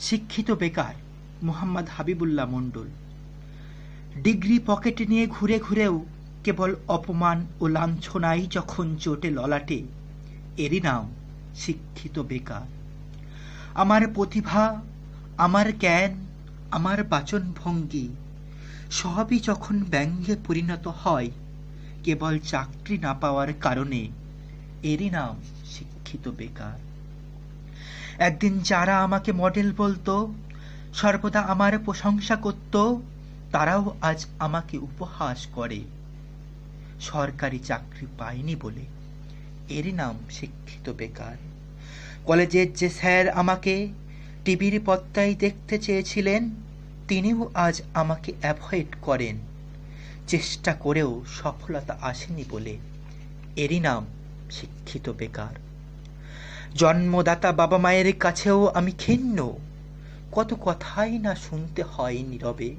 শিক্ষিত বেকার মোহাম্মদ হাবিবুল্লাহ মণ্ডল। ডিগ্রি পকেটে নিয়ে ঘুরে ঘুরেও কেবল অপমান ও লাঞ্ছনাই যখন চোটে ললাটে, এরই নাম শিক্ষিত বেকার। আমার প্রতিভা, আমার জ্ঞান, আমার বাচনভঙ্গি সবই যখন ব্যঙ্গে পরিণত হয় কেবল চাকরি না পাওয়ার কারণে, এরই নাম শিক্ষিত বেকার। একদিন যারা আমাকে মডেল বলতো, সর্বদা আমার প্রশংসা করত, তারাও আজ আমাকে উপহাস করে সরকারি চাকরি পায়নি বলে, এরই নাম শিক্ষিত বেকার। কলেজের যে স্যার আমাকে টিভির পর্দায় দেখতে চেয়েছিলেন, তিনিও আজ আমাকে অ্যাভয়েড করেন চেষ্টা করেও সফলতা আসেনি বলে, এরই নাম শিক্ষিত বেকার। জন্মদাতা বাবা মায়ের কাছেও আমি ক্ষিণ্ণ, কত কথাই না শুনতে হয় নীরবে।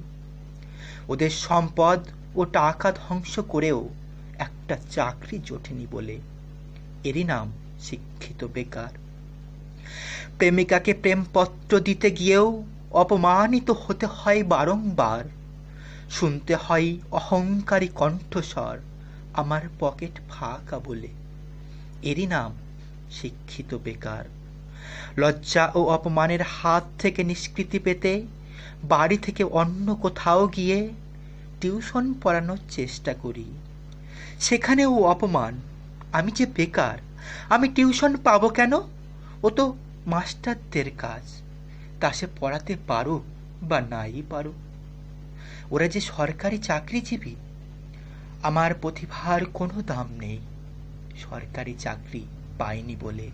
ওদের সম্পদ ও টাকা ধ্বংস করেও একটা চাকরি জোটেনি বলে, এরই নাম শিক্ষিত বেকার। প্রেমিকাকে প্রেমপত্র দিতে গিয়েও অপমানিত হতে হয় বারংবার, শুনতে হয় অহংকারী কণ্ঠস্বর আমার পকেট ফাঁকা বলে, এরই নাম শিক্ষিত বেকার। লজ্জা ও অপমানের হাত থেকে নিষ্কৃতি পেতে বাড়ি থেকে অন্য কোথাও গিয়ে টিউশন পড়ানোর চেষ্টা করি, সেখানেও অপমান। আমি যে বেকার, আমি টিউশন পাবো কেন? ও তো মাস্টারদের কাজ, তা সে পড়াতে পারো বা নাই পারো। ওরা যে সরকারি চাকরিজীবী, আমার প্রতিভার কোনো দাম নেই সরকারি চাকরি পাইনি বলে,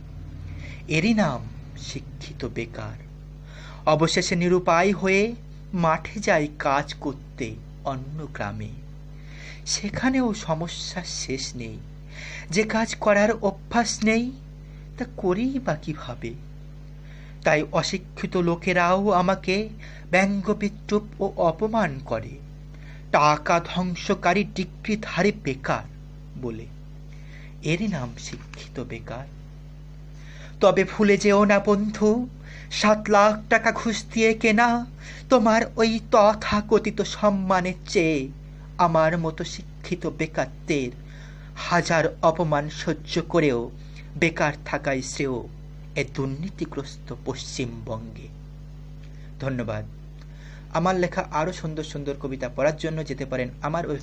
এরই নাম শিক্ষিত বেকার। অবশেষে নিরুপায় হয়ে মাঠে যাই কাজ করতে অন্য গ্রামে, সেখানেও সমস্যার শেষ নেই। যে কাজ করার অভ্যাস নেই তা করি বা কিভাবে? তাই অশিক্ষিত লোকেরাও আমাকে ব্যঙ্গ বিদ্রূপ ও অপমান করে টাকা ধ্বংসকারী ডিগ্রিধারী বেকার বলে, এরই নাম শিক্ষিত বেকার। তবে ভুলে যেও না বন্ধু, 7 লাখ টাকা ঘুষ দিয়ে কেনা তোমার ওই তথাকথিত সম্মানের চেয়ে আমার মতো শিক্ষিত বেকারদের হাজার অপমান সহ্য করেও বেকার থাকাই শ্রেয় এ দুর্নীতিগ্রস্ত পশ্চিমবঙ্গে। ধন্যবাদ। আমার লেখা আরও সুন্দর সুন্দর কবিতা পড়ার জন্য যেতে পারেন আমার ওয়েবসাইট